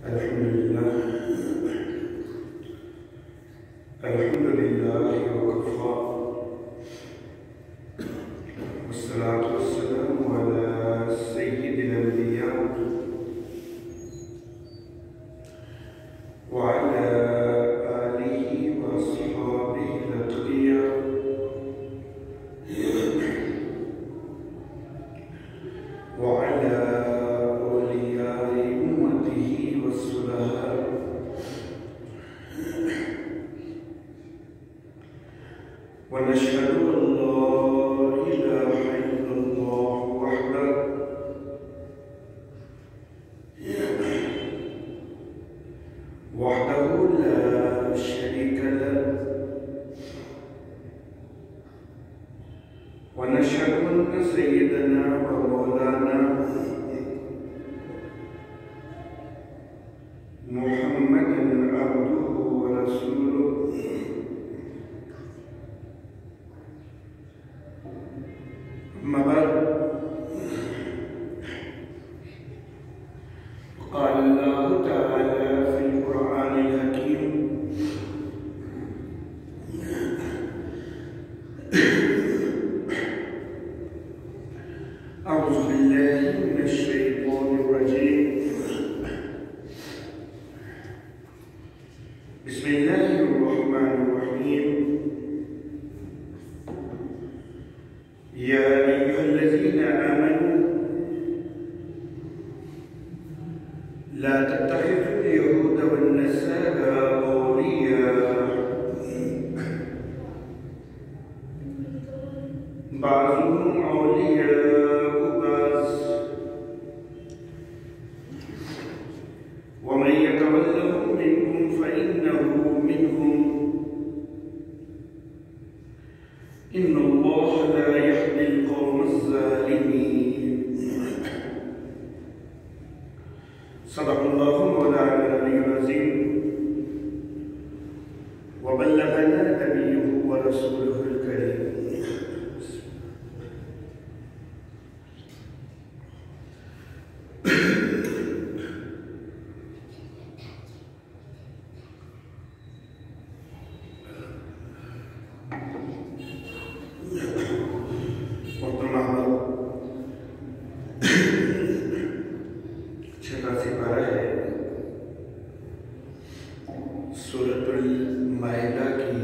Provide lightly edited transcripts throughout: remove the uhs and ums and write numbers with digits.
الحمد لله وكفى والصلاة والسلام على سيد الأنبياء وعلى آله وأصحابه الأتقياء وعلى أولياء أمته والصلحاء ونشهد أن لا إله إلا الله وحده لا شريك له ونشهد أن سيدنا ومولانا محمدا عبده ورسوله أما بعد قال الله تعالى في القرآن الحكيم أعوذ بالله من الشيطان الرجيم بسم الله الرحمن الرحيم يا أيها الذين آمنوا لا تتخذوا اليهود والنصارى أولياء بعضهم أولياء بعض ومن يتولهم منكم فإنه منهم إن الله لا يهدي القوم الظالمين صدق الله مولانا العلي العظيم وبلغنا نبيه ورسوله الكريم سورۃ المائدہ کی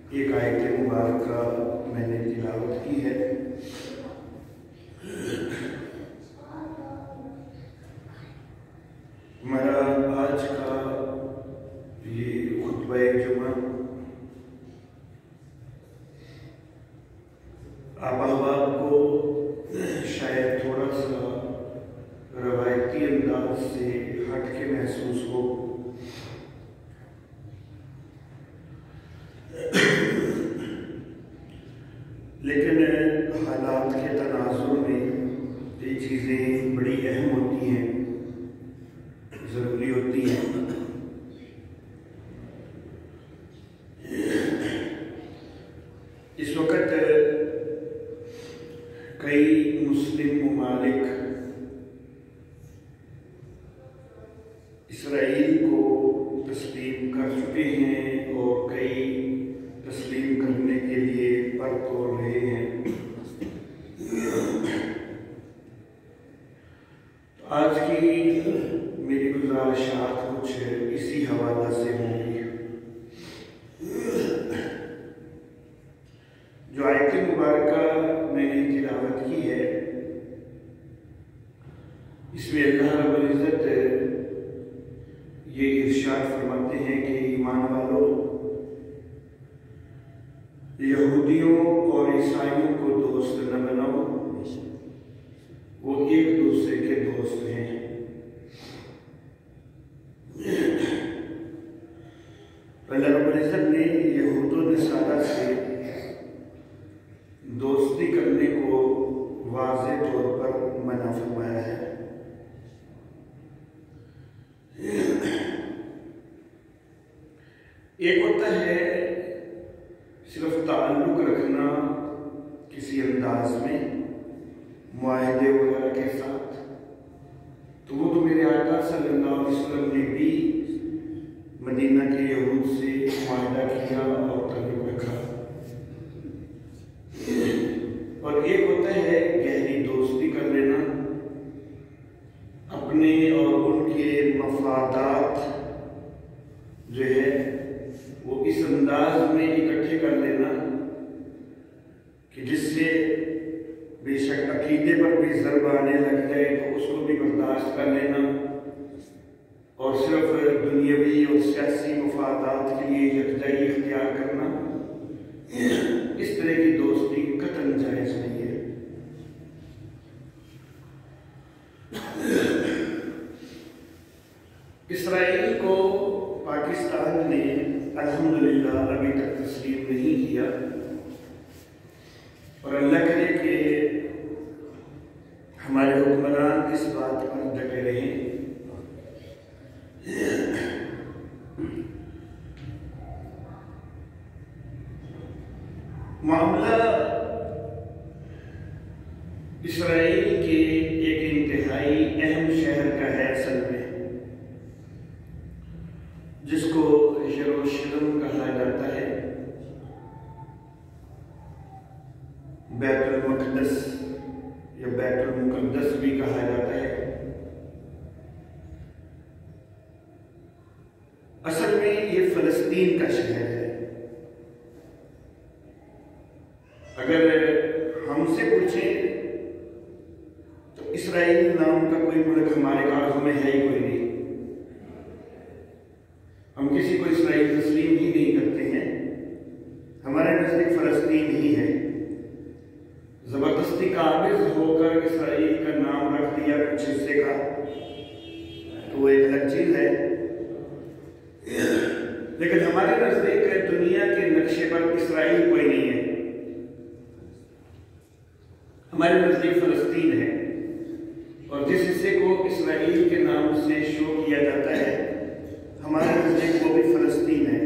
ایک آیت مبارکہ میں نے تلاوت کی ہے۔ ہمارا آج کا یہ خطبہ جمعہ آپ احباب کو شاید تھوڑا سا روایتی انداز سے ہٹ کے محسوس ہو، لیکن حالات کے تناظر میں یہ چیزیں بڑی اہم ہوتی ہیں، ضروری ہوتی ہیں۔ اس وقت کئی مسلم ممالک اسرائیل کو تسلیم کر چکے ہیں اور کئی تسلیم کرنے کے لیے پر توڑ رہے ہیں۔ آج کی میری گزارشات کچھ اسی حوالہ سے ہوں گی۔ جو آیت مبارکہ میں نے تلاوت کی ہے، اس میں اللہ رب العزت یہ ارشاد فرماتے ہیں کہ ایمان والو، یہودیوں اور عیسائیوں کو دوست نہ بناؤ، وہ ایک دوسرے کے دوست ہیں۔ اللہ رب العزت نے یہود و نصارہ سے دوستی کرنے کو واضح طور پر منع فرمایا ہے۔ ایک ہوتا ہے صرف تعلق رکھنا کسی انداز میں معاہدے وغیرہ کے ساتھ، تو وہ تو میرے آقا صلی اللہ علیہ وسلم نے بھی مدینہ کے یہود سے معاہدہ کیا اور تعلق رکھا. اور ایک ہوتا ہے گہری دوستی کر لینا، اپنے اور ان کے مفادات جو ہے وہ اس انداز میں اکٹھے کر لینا کہ جس سے بے شک عقیدے پر بھی ضرب آنے لگ جائے تو اس کو بھی برداشت کر لینا، اور صرف دنیاوی اور سیاسی مفادات کے لیے یکجائی اختیار کرنا، اس طرح کی دوستی قطعاً جائز نہیں ہے. اسرائیل کو پاکستان نے الحمدللہ ابھی تک تسلیم نہیں کیا، اور اللہ کرے کہ ہمارے حکمران اس بات پر ڈٹے رہیں. معاملہ اسرائیل کے ایک انتہائی اہم شہر کا ہے اصل میں، جس کو یروشلم کہا جاتا ہے، بیت المقدس یا بیت المقدس بھی کہا جاتا ہے. اصل میں یہ فلسطین کا شہر ہے. اگر ہم سے پوچھیں تو اسرائیل نام کا کوئی ملک ہمارے کاغذوں میں ہے ہی کوئی نہیں. ہم کسی کو اسرائیل تسلیم ہی نہیں کرتے ہیں. ہمارے نزدیک فلسطین ہی ہے. زبردستی قابض ہو کر اسرائیل کا نام رکھ دیا کچھ حصے کا تو وہ ایک الگ چیز ہے، لیکن ہمارے نزدیک دنیا کے نقشے پر اسرائیل کوئی نہیں ہے. ہمارے نزدیک فلسطین ہے، اور جس حصے کو اسرائیل کے نام سے شو کیا جاتا ہے ہمارے نزدیک وہ بھی فلسطین ہے.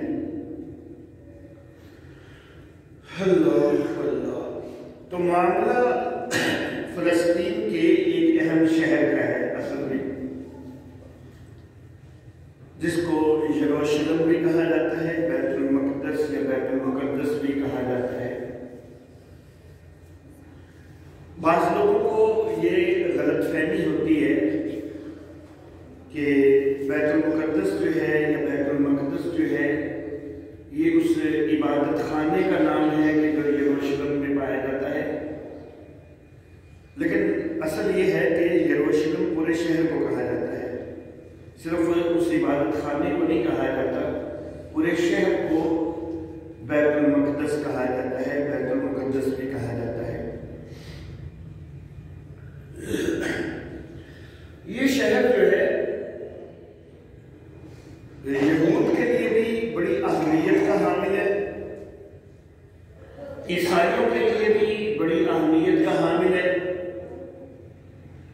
اللہ اللہ. تو معاملہ فلسطین کے ایک اہم شہر کا ہے اصل میں، جس کو یروشلم بھی کہا جاتا ہے، بیت المقدس یا بیت المقدس بھی کہا جاتا ہے. بعض لوگوں کو یہ غلط فہمی ہوتی ہے کہ بیت المقدس جو ہے یا بیت المقدس جو ہے یہ اس عبادت خانے کا نام ہے کہ جو یروشلم میں پایا جاتا ہے، لیکن اصل یہ ہے کہ یروشلم پورے شہر کو کہا جاتا ہے. صرف اس عبادت خانے کو نہیں کہا جاتا، پورے شہر کو بیت المقدس کہا جاتا ہے، بیت المقدس بھی کہا جاتا ہے. یہ شہر جو ہے یہود کے لیے بھی بڑی اہمیت کا حامل ہے، عیسائیوں کے لیے بھی بڑی اہمیت کا حامل ہے،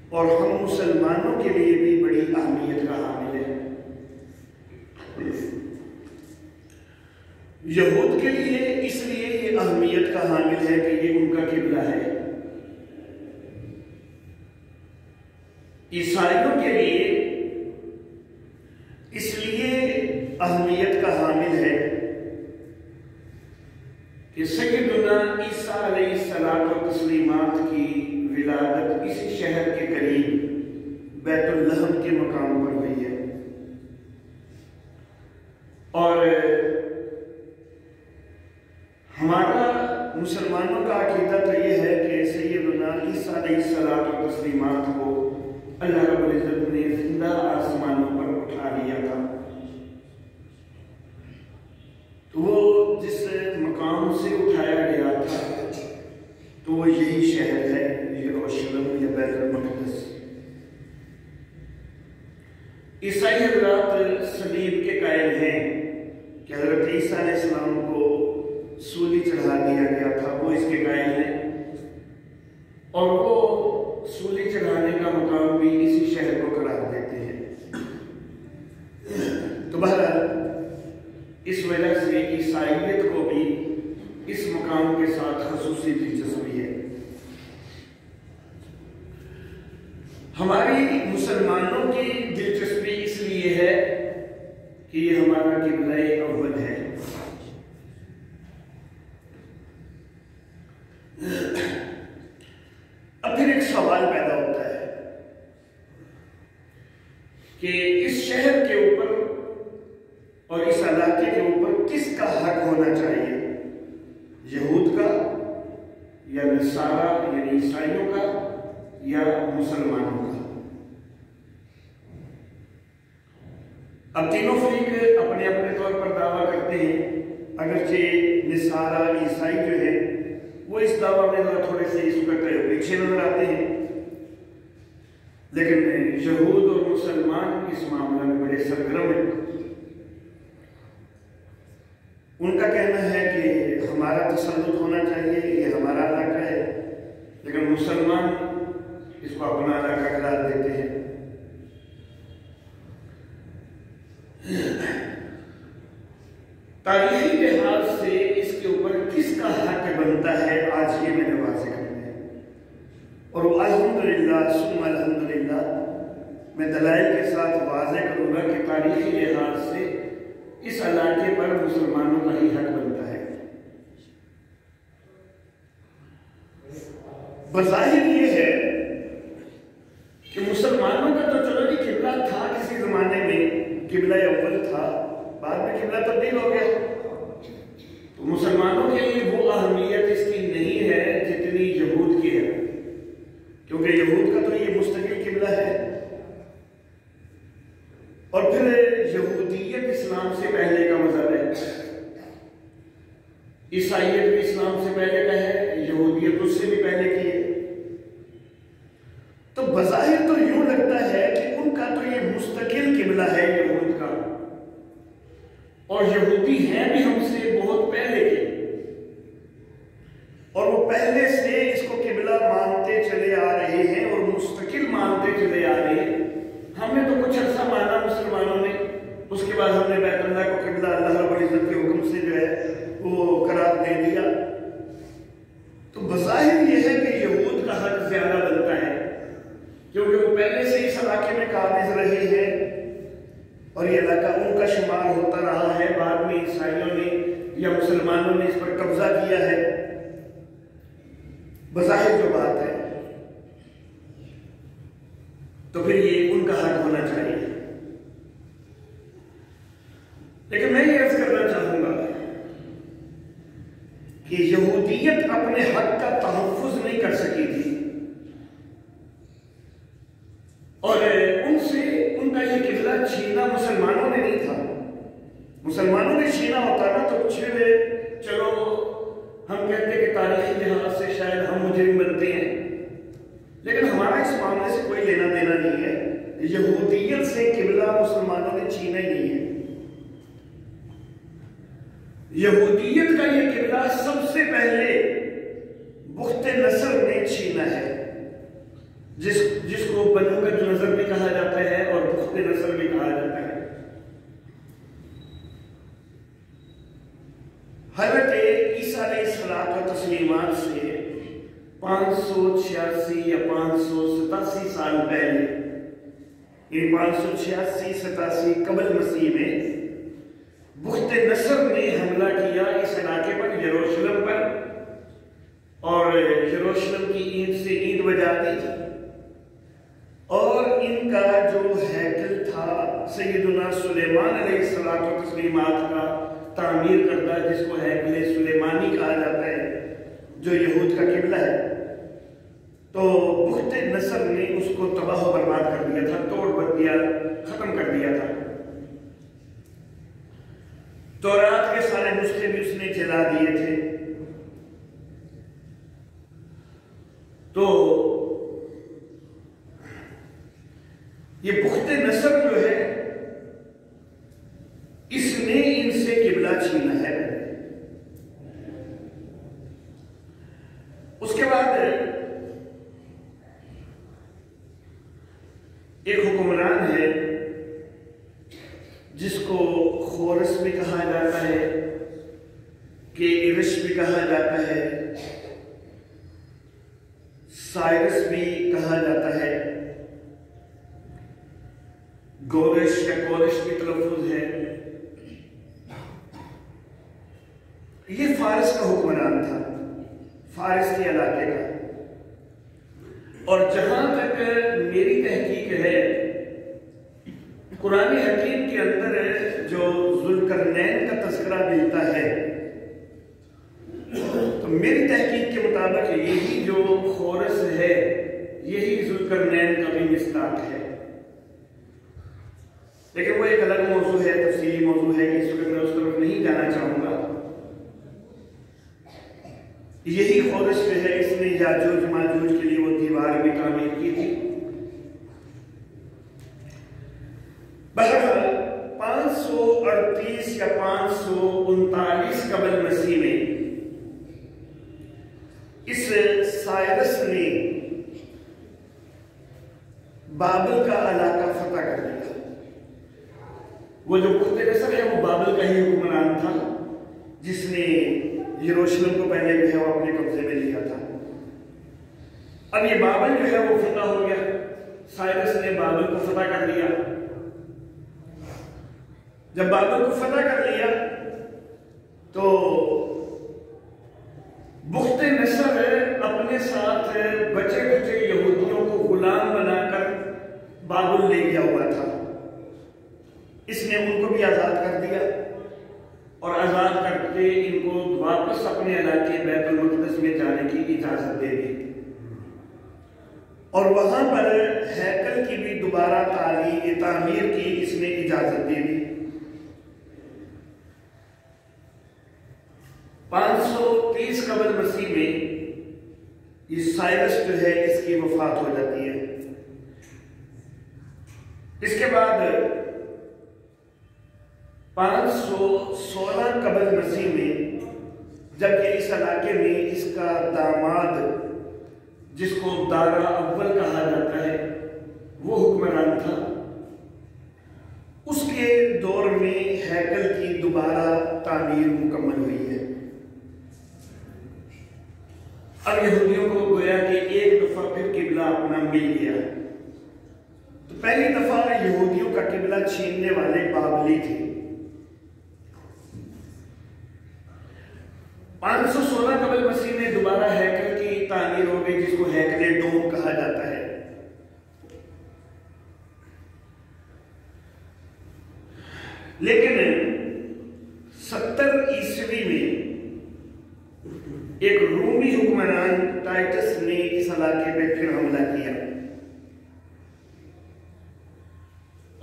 اور ہم مسلمانوں کے لیے بھی بڑی اہمیت کا حامل ہے. یہود کے لیے اس لیے یہ اہمیت کا حامل ہے کہ یہ ان کا قبلہ ہے. عیسائیوں کے لیے اس لیے اہمیت کا حامل ہے کہ سیدنا عیسیٰ علیہ السلام و تسلیمات کی ولادت اسی شہر کے قریب بیت اللحم کے مقام پر ہوئی ہے. اور ہمارا مسلمانوں کا عقیدہ تو یہ ہے کہ سیدنا عیسیٰ علیہ السلام و تسلیمات کو اللہ رب العزت نے زندہ آسمانوں پر اٹھا لیا تھا. تو وہ جس مقام سے اٹھایا گیا تھا تو وہ یہی شہر ہے یروشلم یا بیت المقدس. عیسائی حضرات صلیب کے قائل ہیں کہ حضرت عیسیٰ علیہ السلام کو سولی چڑھا دیا گیا تھا، وہ اس کے قائل ہیں، اور وہ سولی چڑھانے کا مقام بھی اسی شہر کو قرار دیتے ہیں. تو بہرحال اس وجہ سے عیسائیت کو بھی اس مقام کے ساتھ خصوصی دلچسپی ہے. ہماری مسلمانوں کی دلچسپی کہ یہ ہمارا قبلہ اول ہے۔ اب پھر ایک سوال پیدا ہوتا ہے کہ اس شہر کے اوپر اور اس علاقے کے اوپر کس کا حق ہونا چاہیے، یہود کا یا نصارہ یعنی عیسائیوں کا یا مسلمانوں کا؟ اب تینوں فریق اپنے اپنے طور پر دعویٰ کرتے ہیں، اگرچہ نصارہ عیسائی جو ہے وہ اس دعویٰ میں تھوڑے سے اس وقت پیچھے نظر آتے ہیں، لیکن یہود اور مسلمان اس معاملے میں بڑے سرگرم ہیں۔ ان کا کہنا ہے کہ ہمارا تسلط ہونا چاہیے، یہ hhمارا علاقہ ہے، لیکن مسلمان اس کو اپنا علاقہ قرار دیتے ہیں۔ تاریخی لحاظ سے اس کے اوپر کس کا حق بنتا ہے، آج یہ میں نے واضح کرنا ہے، اور وہ الحمدللہ ثم الحمدللہ میں دلائل کے ساتھ واضح کروں گا کہ تاریخی لحاظ سے اس علاقے پر مسلمانوں کا ہی حق بنتا ہے۔ بظاہر یہ ہے کہ مسلمانوں کا تو چلو جی قبلہ تھا، کسی زمانے میں قبلہ اول تھا، بعد میں قبلہ تبدیل ہو گیا، تو مسلمانوں کے لیے وہ اہمیت اس کی نہیں ہے جتنی یہود کی ہے، کیونکہ یہود کا تو یہ مستقل قبلہ ہے، اور پھر یہودیت اسلام سے پہلے کا مذہب ہے، عیسائیت بھی اسلام سے پہلے کا ہے، یہودیت اس سے بھی پہلے کی ہے۔ تو بظاہر تو یوں لگتا ہے کہ ان کا تو یہ مستقل قبلہ ہے یہود کا، اور یہودی ہیں بھی ہم سے بہت پہلے کے، اور وہ پہلے سے اس کو قبلہ مانتے چلے آ رہے ہیں اور مستقل مانتے چلے آ رہے ہیں۔ ہم نے تو کچھ عرصہ مانا مسلمانوں نے، اس کے بعد ہم نے بیت اللہ کو قبلہ اللہ رب العزت کے حکم سے جو ہے وہ قرار دے دیا۔ تو بظاہر یہ ہے کہ یہود کا حق زیادہ بنتا ہے، کیونکہ وہ پہلے سے اس علاقے میں قابض رہے ہیں اور یہ علاقہ ان کا شمار ہوتا رہا ہے، بعد میں عیسائیوں نے یا مسلمانوں نے اس پر قبضہ کیا ہے۔ بظاہر جو بات ہے تو پھر یہ ان کا حق ہونا چاہیے، لیکن میں یہ عرض کرنا چاہوں گا کہ یہودیت اپنے حق کا تحفظ نہیں کر سکی تھی، اور ان سے ان کا یہ قبلہ چھینا مسلمانوں نے نہیں تھا۔ مسلمانوں نے چھینا ہوتا نا تو چلو ہم کہتے کہ تاریخی لحاظ سے شاید ہم مجرم بنتے ہیں، لیکن ہمارا اس معاملے سے کوئی لینا دینا نہیں ہے۔ یہودیت سے قبلہ مسلمانوں نے چھینا ہی نہیں ہے۔ یہودیت کا یہ قبلہ سب سے پہلے بخت نصر نے چھینا ہے، جس کو بنو گج نظر بھی کہا جاتا ہے اور بخت نصر بھی کہا جاتا ہے۔ حضرت عیسیٰ علیہ الصلوۃ والتسلیمات سے 586 یا 587 سال پہلے، یہ 586-87 قبل مسیح میں بخت نصر نے حملہ کیا اس علاقے پر، یروشلم پر، اور یروشلم کی اینٹ سے اینٹ بجا دی، اور ان کا جو ہیکل تھا سیدنا سلیمان علیہ الصلوۃ والتسلیمات کا تعمیر کردہ، جس کو ہیکل سلیمانی کہا جاتا ہے، جو یہود کا قبلہ ہے، تو بخت نصر نے اس کو تباہ و برباد کر دیا تھا، توڑ بد دیا، ختم کر دیا تھا۔ تورات کے سارے نسخے بھی اس نے جلا دیے تھے۔ تو یہ بخت نصر جو ہے اس نے ان سے قبلہ چھینا ہے۔ اس کے بعد ایک حکمران ہے جس کو خورس بھی کہا جاتا ہے، کہ ارش بھی کہا جاتا ہے، سائرس بھی کہا جاتا ہے، گورش یا کورش بھی تلفظ ہے۔ فارس کا حکمران تھا، فارس کے علاقے کا. اور جہاں تک میری تحقیق ہے، قرآن حکیم کے اندر جو ذوالقرنین کا تذکرہ ملتا ہے، تو میری تحقیق کے مطابق یہی جو خورس ہے یہی ذوالقرنین کا بھی مصداق ہے. لیکن وہ ایک الگ موضوع ہے، تفصیلی موضوع ہے کہ اس وقت میں اس طرف نہیں جانا چاہوں گا. یہی خورش جو ہے اس نے یاجوج ماجوج کے لیے وہ دیوار بھی تعمیر کی تھی. بہرحال 538 یا 539 قبل مسیح میں اس سائرس نے بابل کا علاقہ فتح کر دیا. وہ جو بخت نصر ہے وہ بابل کا ہی حکمران تھا، جس نے یروشلم کو پہلے جو ہے وہ اپنے قبضے میں لیا تھا. اب یہ بابل جو ہے وہ فتح ہو گیا، سائرس نے بابل کو فتح کر لیا. جب بابل کو فتح کر لیا تو بخت نصر اپنے ساتھ بچے بچے یہودیوں کو غلام بنا کر بابل لے گیا ہوا تھا. اس نے ان کو بھی آزاد کر دیا اور آزاد کر کے ان کو واپس اپنے علاقے بیت المقدس میں جانے کی اجازت دے دی، اور وہاں پر ہیکل کی بھی دوبارہ تعمیر کی اس نے اجازت دے دی. 530 قبل مسیح میں یہ سائرس جو ہے اس کی وفات ہو جاتی ہے. اس کے بعد 516 قبل مسیح میں جبکہ اس علاقے میں اس کا داماد جس کو دارا اول کہا جاتا ہے وہ حکمران تھا، اس کے دور میں ہیکل کی دوبارہ تعمیر مکمل ہوئی ہے. اب یہودیوں کو گویا کہ ایک دفعہ پھر قبلہ اپنا مل گیا. تو پہلی دفعہ یہودیوں کا قبلہ چھیننے والے بابلی تھے. 516 قبل مسیح میں دوبارہ ہیکل کی تعمیر ہو گئی، جس کو ہیکل ڈوم کہا جاتا ہے. لیکن 70 عیسوی میں ایک رومی حکمران ٹائٹس نے اس علاقے پہ پھر حملہ کیا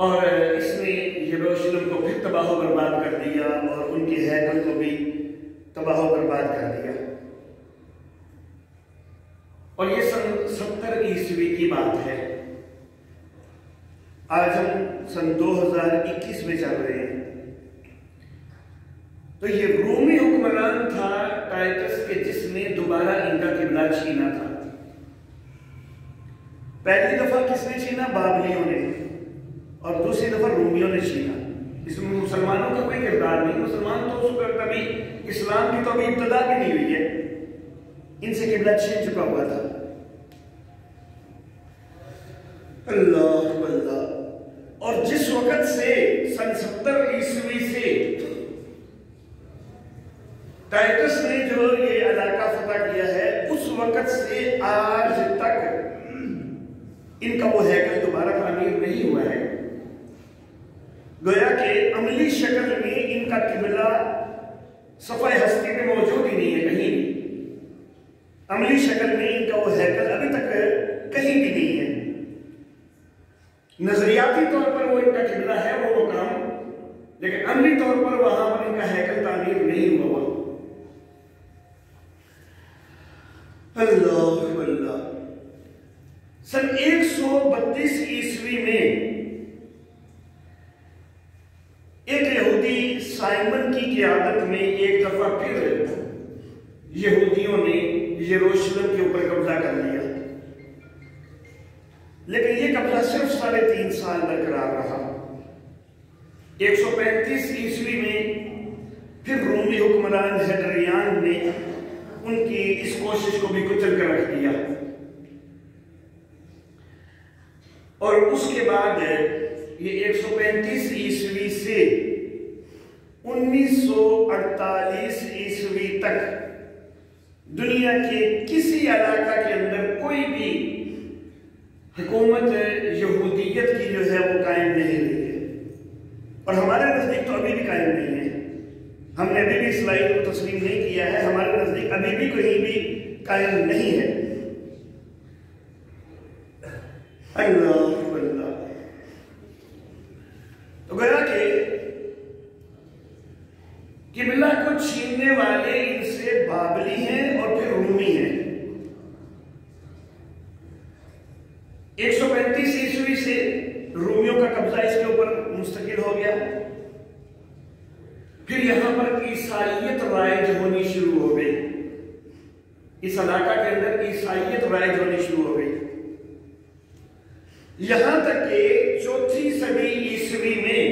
اور اس نے یروشلم کو پھر تباہ و برباد کر دیا اور ان کے ہیکل کو بھی تباہ و برباد کر دیا. اور یہ 70 عیسوی کی بات ہے. آج ہم سن 2021 میں چل رہے ہیں. تو یہ رومی حکمران تھا ٹائٹس کے جس نے دوبارہ ان کا قبلہ چھینا تھا. پہلی دفعہ کس نے چھینا؟ بابلیوں نے، اور دوسری دفعہ رومیوں نے چھینا. اس میں مسلمانوں کا کوئی کردار نہیں. مسلمان تو اس پر کبھی اسلام کی تو ابھی ابتدا بھی نہیں ہوئی ہے، ان سے قبلہ چھین چکا ہوا تھا. اللہ اللہ. اور جس وقت سے سن 70 عیسوی سے ٹائٹس نے جو یہ علاقہ فتح کیا ہے، اس وقت سے آج تک ان کا وہ ہیکل دوبارہ تعمیر نہیں ہوا ہے. گویا کہ عملی شکل میں ان کا قبلہ صفحہ ہستی پہ موجود ہی نہیں ہے کہیں بھی. عملی شکل میں ان کا وہ ہیکل ابھی تک کہیں بھی نہیں ہے. نظریاتی طور پر وہ ان کا قبلہ ہے، وہ مقام، لیکن عملی طور پر وہاں پر ان کا ہیکل تعمیر نہیں ہوا. اللہ اللہ. سن 132 عیسوی میں ایک یہودی سائمن کی قیادت میں ایک دفعہ پھر یہودیوں نے یروشلم کے اوپر قبضہ کر لیا. لیکن یہ قبضہ صرف 3.5 سال برقرار رہا. 135 عیسوی میں پھر رومی حکمران ہیڈریان نے ان کی اس کوشش کو بھی کچل کر رکھ دیا، اور اس کے بعد یہ 135 عیسوی سے 1948 عیسوی تک دنیا کے کسی علاقہ کے اندر کوئی بھی حکومت یہودیت کی جو ہے وہ قائم نہیں رہی ہے، اور ہمارے نزدیک تو ابھی بھی قائم نہیں ہے۔ ہم نے ابھی بھی اسرائیل کو تسلیم نہیں کیا ہے، ہمارے نزدیک ابھی بھی کہیں بھی قائم نہیں ہے۔ اللہ اللہ، تو گویا کہ قبلہ کو چھیننے والے ان سے بابلی ہیں اور پھر رومی ہیں۔ 135 عیسوی سے رومیوں کا قبضہ اس کے اوپر مستقل ہو گیا، پھر یہاں پر عیسائیت رائج ہونی شروع ہو گئی، اس علاقہ کے اندر عیسائیت رائج ہونی شروع ہو گئی، یہاں تک کہ 4 صدی عیسوی میں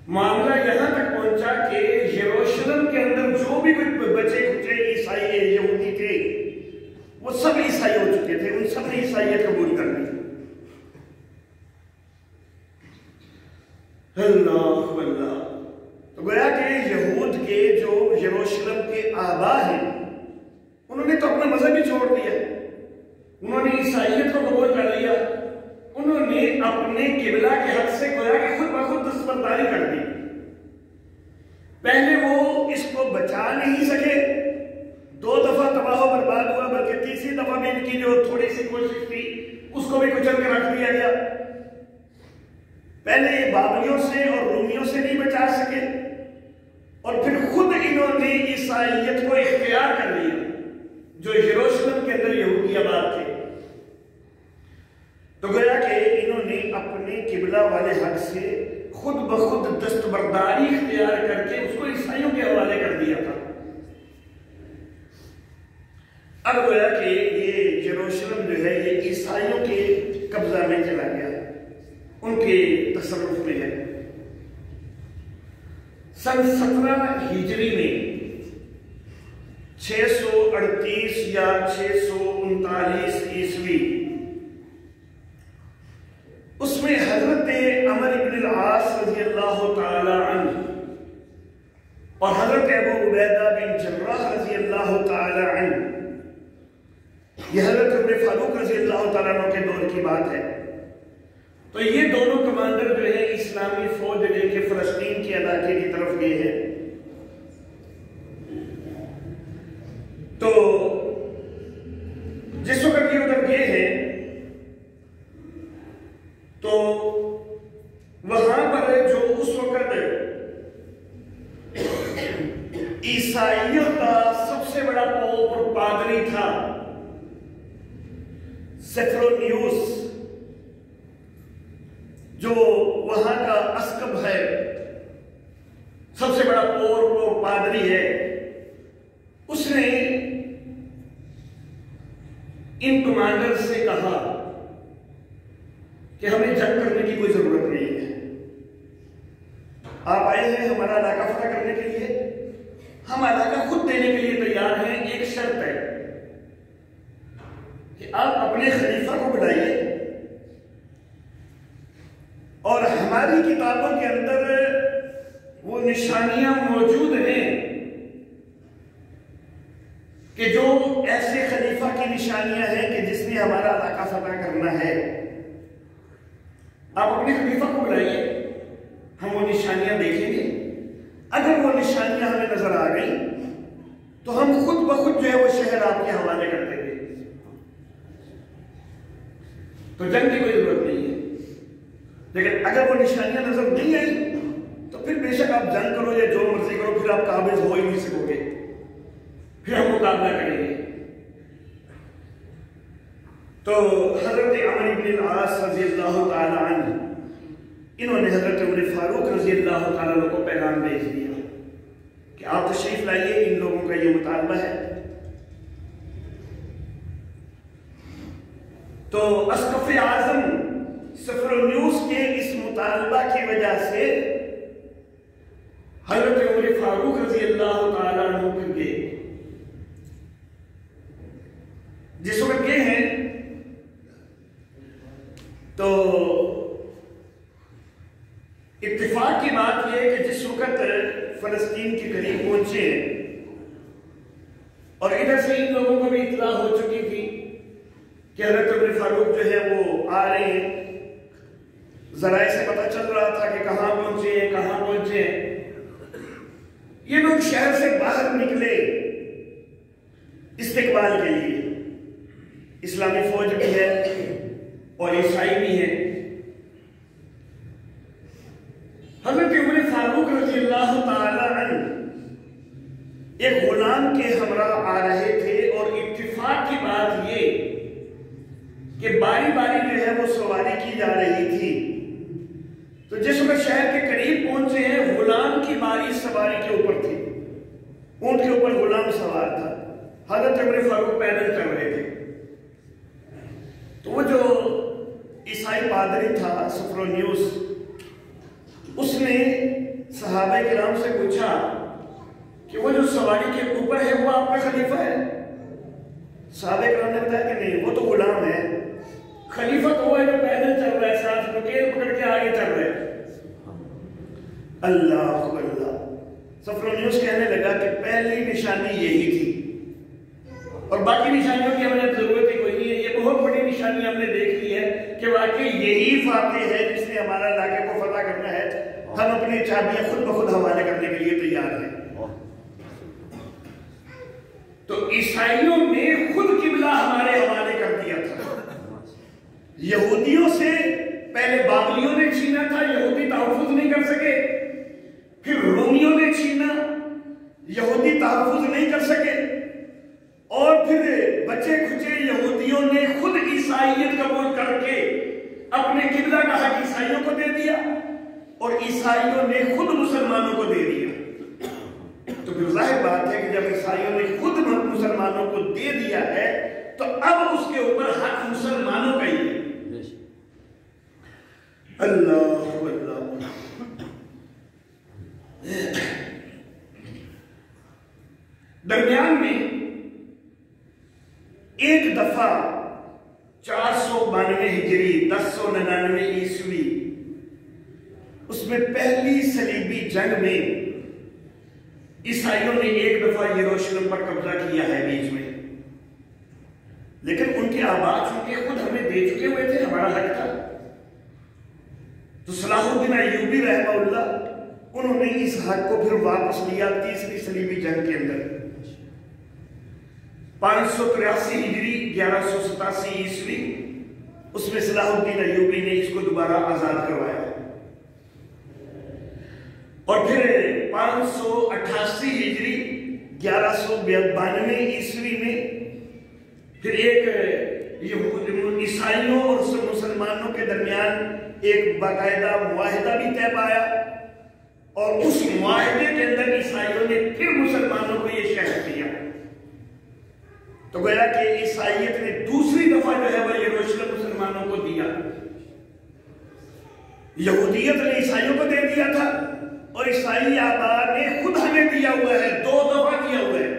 معاملہ یہاں تک پہنچا کہ یروشلم کے اندر جو بھی کچھ بچے کچے عیسائی یہودی تھے وہ سب عیسائی ہو چکے تھے، ان سب نے عیسائیت قبول کر لی۔ اللہ اللہ، تو گویا کہ یہود کے جو یروشلم کے آبا ہیں انہوں نے تو اپنا مذہب ہی چھوڑ دیا، انہوں نے عیسائیت کو قبول کر لیا، انہوں نے اپنے قبلہ کے حق سے گویا کہ خود بخود دستبرداری کر دی۔ پہلے وہ اس کو بچا نہیں سکے، 2 دفعہ تباہ و برباد ہوا، بلکہ تیسری دفعہ بھی ان کی جو تھوڑی سی کوشش تھی اس کو بھی کچل کے رکھ دیا گیا۔ پہلے یہ بابلیوں سے اور رومیوں سے نہیں بچا سکے، اور پھر خود انہوں نے عیسائیت کو اختیار کر لیا جو یروشلم کے اندر یہودی آباد تھے۔ تو گویا کہ انہوں نے اپنے قبلہ والے حق سے خود بخود دستبرداری اختیار کر کے اس کو عیسائیوں کے حوالے کر دیا تھا۔ اب گویا کہ یہ یروشلم جو ہے یہ عیسائیوں کے قبضہ میں چلا گیا، ان کے تصرف میں ہے۔ سن 17 ہجری میں 638 یا 639 عیسوی اس میں حضرت عمر بن العاص رضی اللہ تعالی عنہ اور حضرت ابو عبیدہ بن جراح رضی اللہ تعالی عنہ، یہ حضرت عمر فاروق رضی اللہ تعالیٰ عنہ کے دور کی بات ہے، تو یہ دونوں کمانڈر جو ہیں اسلامی فوج لے کے فلسطین کے علاقے کی طرف گئے ہیں۔ تو جس وقت یہ ادھر گئے ہیں تو وہاں پر جو اس وقت عیسائیوں کا سب سے بڑا پوپ اور پادری تھا سفرونیوس، جو وہاں کا اسقف ہے، سب سے بڑا پوپ اور پادری ہے، اس نے ان کمانڈر سے کہا کہ ہمیں جنگ کرنے کی کوئی ضرورت نہیں ہے، آپ آئے ہیں ہمارا علاقہ فتح کرنے کے لیے، ہم علاقہ خود دینے کے لیے تیار ہیں، ایک شرط ہے کہ آپ اپنے خلیفہ کو بلائیے اور ہماری کتابوں کے اندر وہ نشانیاں موجود ہیں کہ جو ایسے خلیفہ کی نشانیاں ہیں کہ جس نے ہمارا علاقہ فتح کرنا ہے، آپ اپنے خلیفہ کو بلائیے، ہم وہ نشانیاں دیکھیں گے، اگر وہ نشانیاں ہمیں نظر آ گئی تو ہم خود بخود جو ہے وہ شہر آپ کے حوالے کر دیں گے۔ تو جنگ کی کوئی ضرورت نہیں ہے، لیکن اگر وہ نشانیاں نظر نہیں آئی تو پھر بے شک آپ جنگ کرو یا جو مرضی کرو، پھر آپ قابض ہو ہی نہیں سکو گے، پھر ہم مقابلہ کریں گے۔ تو حضرت عمر بن العاص رضی اللہ تعالی عنہ انہوں نے حضرت عمر فاروق رضی اللہ تعالی عنہ کو پیغام بھیج دیا کہ آپ تشریف لائیے، ان لوگوں کا یہ مطالبہ ہے۔ تو اسقف اعظم سفرونیوس کے اس مطالبہ کی وجہ سے حضرت عمر فاروق رضی اللہ تعالی عنہ کے جس وقت یہ ہیں تو اتفاق کی بات یہ ہے کہ جس وقت فلسطین کے قریب پہنچے اور ادھر سے ان لوگوں کو بھی اطلاع ہو چکی تھی کہ حضرت عمر فاروق جو ہے وہ آ رہے ہیں، ذرائع سے پتہ چل رہا تھا کہ کہاں پہنچے ہیں۔ یہ لوگ شہر سے باہر نکلے استقبال کے لیے، اسلامی فوج بھی ہے اور عیسائی بھی ہے۔ حضرت عمر فاروق رضی اللہ تعالی عنہ ایک غلام کے ہمراہ آ رہے تھے، اور اتفاق کی بات یہ کہ باری باری جو ہے وہ سواری کی جا رہی تھی۔ تو جس وقت شہر کے قریب پہنچے ہیں، غلام کی باری سواری کے اوپر تھی، اونٹ کے اوپر غلام سوار تھا، حضرت عمر فاروق پیدل چل رہے تھے۔ تو وہ جو عیسائی پادری تھا سفرونیوس، اس نے صحابہ کرام سے پوچھا کہ وہ جو سواری کے اوپر ہے وہ آپ کا خلیفہ ہے؟ صحابہ کرام نے بتایا کہ نہیں، وہ تو غلام ہے، خلیفہ تو وہ ہے جو پیدل چل رہا ہے، ساتھ نکیل پکڑ کے آگے چل رہا ہے۔ اللہ اللہ، سفرونیوس کہنے لگا کہ پہلی نشانی یہی تھی، اور باقی نشانیوں کی ہمیں ضرورت ہی کوئی نہیں ہے۔ یہ بہت بڑی نشانی ہم نے دیکھ لی ہے کہ واقعی یہی فاتح ہے جس نے ہمارا علاقے کو فتح کرنا ہے، ہم اپنی چابیاں خود بخود حوالے کرنے کے لیے تیار ہیں۔ تو عیسائیوں نے خود قبلہ ہمارے حوالے کر دیا تھا۔ یہودیوں سے پہلے بابلیوں نے چھینا تھا، یہودی تحفظ نہیں کر سکے، پھر رومیوں نے چھینا، یہودی تحفظ نہیں کر سکے، اور پھر بچے کھچے یہودیوں نے خود عیسائیت قبول کر کے اپنے قبلہ کا حق عیسائیوں کو دے دیا، اور عیسائیوں نے خود مسلمانوں کو دے دیا۔ تو پھر ظاہر بات ہے کہ جب عیسائیوں نے خود مسلمانوں کو دے دیا ہے تو اب اس کے اوپر حق مسلمانوں کا ہی ہے۔ اللہ اللہ، درمیان میں ایک دفعہ 492 ہجری 1099 عیسوی، اس میں پہلی صلیبی جنگ میں عیسائیوں نے ایک دفعہ یروشلم پر قبضہ کیا ہے بیچ میں، لیکن ان کے آباد چونکہ خود ہمیں دے چکے ہوئے تھے، ہمارا حق تھا۔ تو صلاح الدین ایوبی رحمہ اللہ، انہوں نے اس حق کو پھر واپس لیا تیسری صلیبی جنگ کے اندر 583 ہجری 1187 عیسوی، اس میں صلاح الدین ایوبی نے اس کو دوبارہ آزاد کروایا، اور پھر 588 ہجری 1192 عیسوی میں پھر ایک عیسائیوں اور مسلمانوں کے درمیان ایک باقاعدہ معاہدہ بھی طے پایا، اور اس معاہدے کے اندر عیسائیوں نے پھر مسلمانوں کو یہ شہر دیا۔ تو گویا کہ عیسائیت نے دوسری دفعہ جو ہے وہ یروشلم مسلمانوں کو دیا۔ یہودیت نے عیسائیوں کو دے دیا تھا، اور عیسائی آباد نے خود ہمیں دیا ہوا ہے، 2 دفعہ دیا ہوا ہے،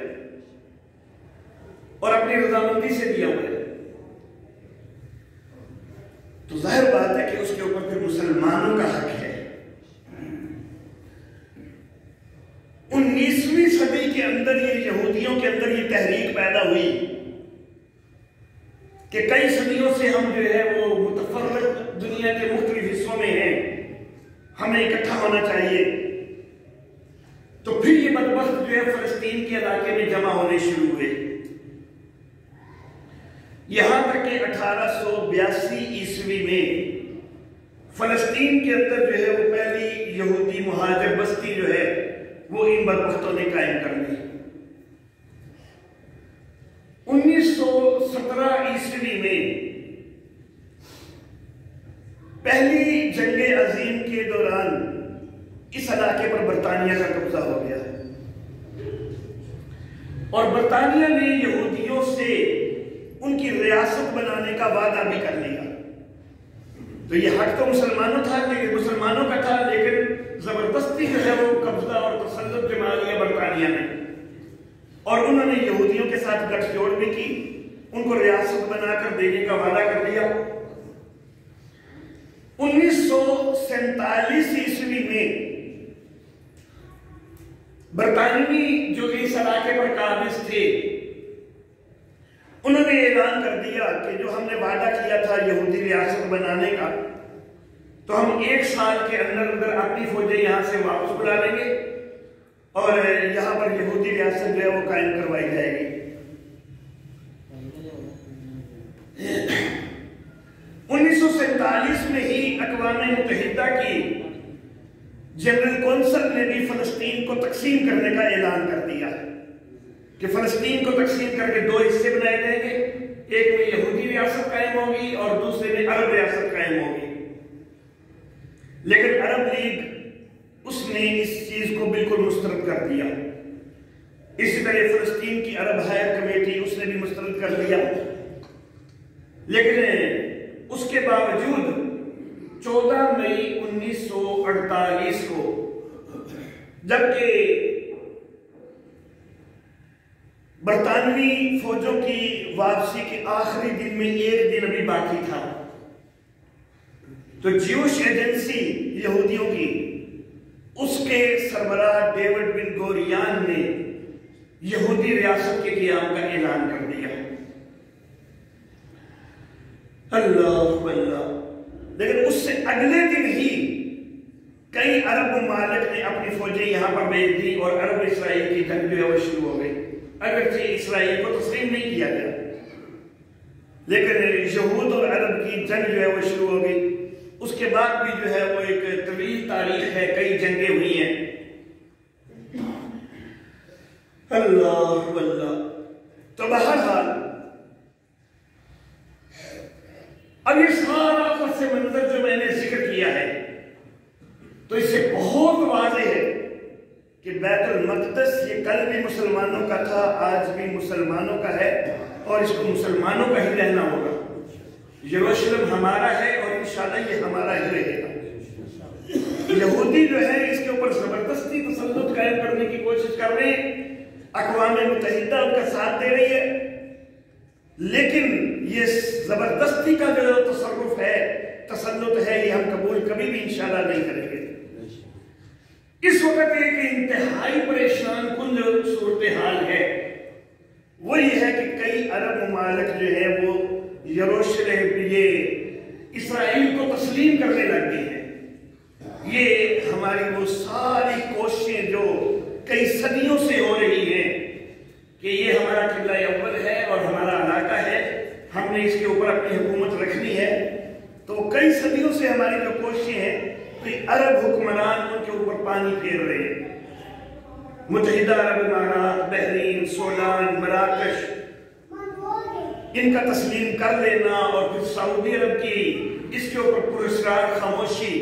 اور اپنی رضامندی سے دیا ہوا ہے۔ تو ظاہر بات ہے کہ اس کے اوپر پھر مسلمانوں کا حق ہے۔ 19ویں صدی کے اندر یہ یہودیوں کے اندر یہ تحریک پیدا ہوئی کہ کئی صدیوں سے ہم جو ہے وہ متفرق دنیا کے مختلف حصوں میں ہیں، ہمیں اکٹھا ہونا چاہیے۔ تو پھر یہ بدبخت جو ہے فلسطین کے علاقے میں جمع ہونے شروع ہوئے، یہاں تک کہ 1882 عیسوی میں فلسطین کے اندر جو ہے وہ پہلی یہودی مہاجر بستی جو ہے وہ ان بدبختوں نے قائم کر لی۔ 1917 عیسوی میں پہلی جنگ عظیم کے دوران اس علاقے پر برطانیہ کا قبضہ ہو گیا، اور برطانیہ نے یہودیوں سے ان کی ریاست بنانے کا وعدہ بھی کر لیا۔ تو یہ حق تو مسلمانوں کا تھا، لیکن زبردستی جو ہے وہ قبضہ اور تسلط جما لیا برطانیہ نے، اور انہوں نے یہودیوں کے ساتھ گٹھ جوڑ بھی کی، ان کو ریاست بنا کر دینے کا وعدہ کر لیا۔ 1900 1947 عیسوی میں برطانوی جو اس علاقے پر قابض تھے انہوں نے اعلان کر دیا کہ جو ہم نے وعدہ کیا تھا یہودی ریاست بنانے کا تو ہم 1 سال کے اندر اندر اپنی فوجیں یہاں سے واپس بلا لیں گے اور یہاں پر یہودی ریاست جو ہے وہ قائم کروائی جائے گی۔ 1947 میں ہی اقوام متحدہ کی جنرل کونسل نے بھی فلسطین کو تقسیم کرنے کا اعلان کر دیا کہ فلسطین کو تقسیم کر کے 2 حصے بنائے جائیں گے، ایک میں یہودی ریاست قائم ہوگی اور دوسرے میں عرب ریاست قائم ہوگی۔ لیکن عرب لیگ اس نے اس چیز کو بالکل مسترد کر دیا۔ اسی طرح فلسطین کی عرب ہائر کمیٹی اس نے بھی مسترد کر دیا۔ لیکن اس کے باوجود 14 مئی 1948 کو جبکہ برطانوی فوجوں کی واپسی کے آخری دن میں 1 دن ابھی باقی تھا تو جیوش ایجنسی یہودیوں کی اس کے سربراہ ڈیوڈ بن گوریان نے یہودی ریاست کے قیام کا اعلان کر دیا۔ اللہ اللہ۔ لیکن اس سے اگلے دن ہی کئی عرب ممالک نے اپنی فوجیں یہاں پر بھیج دی اور عرب اسرائیل کی جنگ جو ہے وہ شروع ہو گئی، اگرچہ اسرائیل کو تسلیم نہیں کیا گیا لیکن یہود اور عرب کی جنگ جو ہے وہ شروع ہو گئی۔ اس کے بعد بھی جو ہے وہ ایک طویل تاریخ ہے، کئی جنگیں ہوئی ہیں۔ اللہ اللہ۔ تو بہرحال اب یہ سارا پس منظر جو میں نے ذکر کیا ہے تو اس سے بہت واضح ہے کہ بیت المقدس یہ کل بھی مسلمانوں کا تھا، آج بھی مسلمانوں کا ہے اور اس کو مسلمانوں کا ہی رہنا ہوگا۔ یروشلم ہمارا ہے اور انشاءاللہ یہ ہمارا ہی رہے گا۔ یہودی جو ہے اس کے اوپر زبردستی تسلط قائم کرنے کی کوشش کر رہے ہیں، اقوام متحدہ ان کا ساتھ دے رہی ہے، لیکن یہ زبردستی کا جو تصرف ہے، تسلط ہے، یہ ہم قبول کبھی بھی انشاءاللہ نہیں کریں گے۔ اس وقت ایک انتہائی پریشان کن جو صورتحال ہے وہ یہ ہے کہ کئی عرب ممالک جو ہے وہ یروشلم یہ اسرائیل کو تسلیم کرنے لگ گئے ہیں۔ یہ ہماری وہ ساری کوششیں جو کئی صدیوں سے ہو رہی ہیں کہ یہ ہمارا قبلہ اول ہے اور ہمارا علاقہ ہے، ہم نے اس کے اوپر اپنی حکومت رکھنی ہے، تو کئی صدیوں سے ہماری جو کوششیں ہیں تو عرب حکمران ان کے اوپر پانی پھیر رہے ہیں۔ متحدہ عرب امارات، بحرین، سولان، مراکش، ان کا تسلیم کر لینا اور پھر سعودی عرب کی اس کے اوپر پراسرار خاموشی،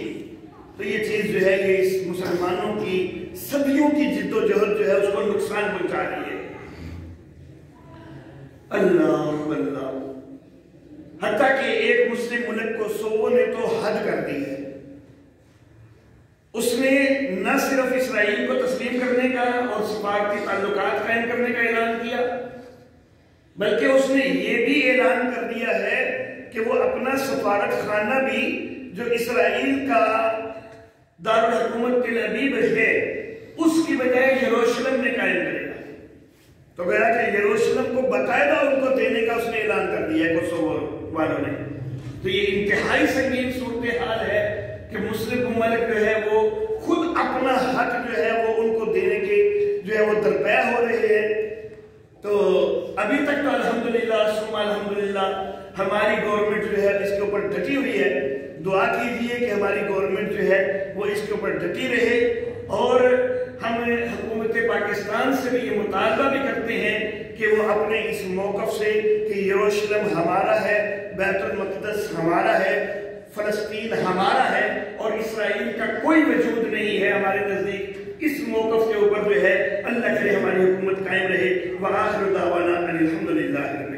تو یہ چیز جو ہے یہ اس مسلمانوں کی صدیوں کی جد و جہد جو ہے اس کو نقصان پہنچا رہی ہے۔ اللہ اللہ۔ حتیٰ کہ ایک مسلم ملک کو سوو نے تو حد کر دی ہے، اس نے نہ صرف اسرائیل کو تسلیم کرنے کا اور سفارتی تعلقات قائم کرنے کا اعلان کیا، بلکہ اس نے یہ بھی اعلان کر دیا ہے کہ وہ اپنا سفارت خانہ بھی جو اسرائیل کا دارالحکومت تل ابیب ہے اس کی بجائے یروشلم میں قائم کرے گا۔ تو گویا کہ یروشلم کو باقاعدہ ان کو دینے کا اس نے اعلان کر دیا ہے کوسوو والوں نے۔ تو یہ انتہائی سنگین صورتحال ہے کہ مسلم ممالک جو ہے وہ خود اپنا حق جو ہے وہ ان کو دینے کے جو ہے وہ درپے ہو رہے ہیں۔ تو ابھی تک تو الحمدللہ ثم الحمدللہ ہماری گورنمنٹ جو ہے اس کے اوپر ڈٹی ہوئی ہے۔ دعا کیجئے کہ ہماری گورنمنٹ جو ہے وہ اس کے اوپر ڈٹی رہے، اور ہم حکومت پاکستان سے بھی یہ مطالبہ بھی کرتے ہیں کہ وہ اپنے اس موقف سے کہ یروشلم ہمارا ہے، بیت المقدس ہمارا ہے، فلسطین ہمارا ہے اور اسرائیل کا کوئی وجود نہیں ہے ہمارے نزدیک، اس موقف کے اوپر جو ہے اللہ کرے ہماری حکومت قائم رہے۔ وآخر دعوانا ان الحمدللہ۔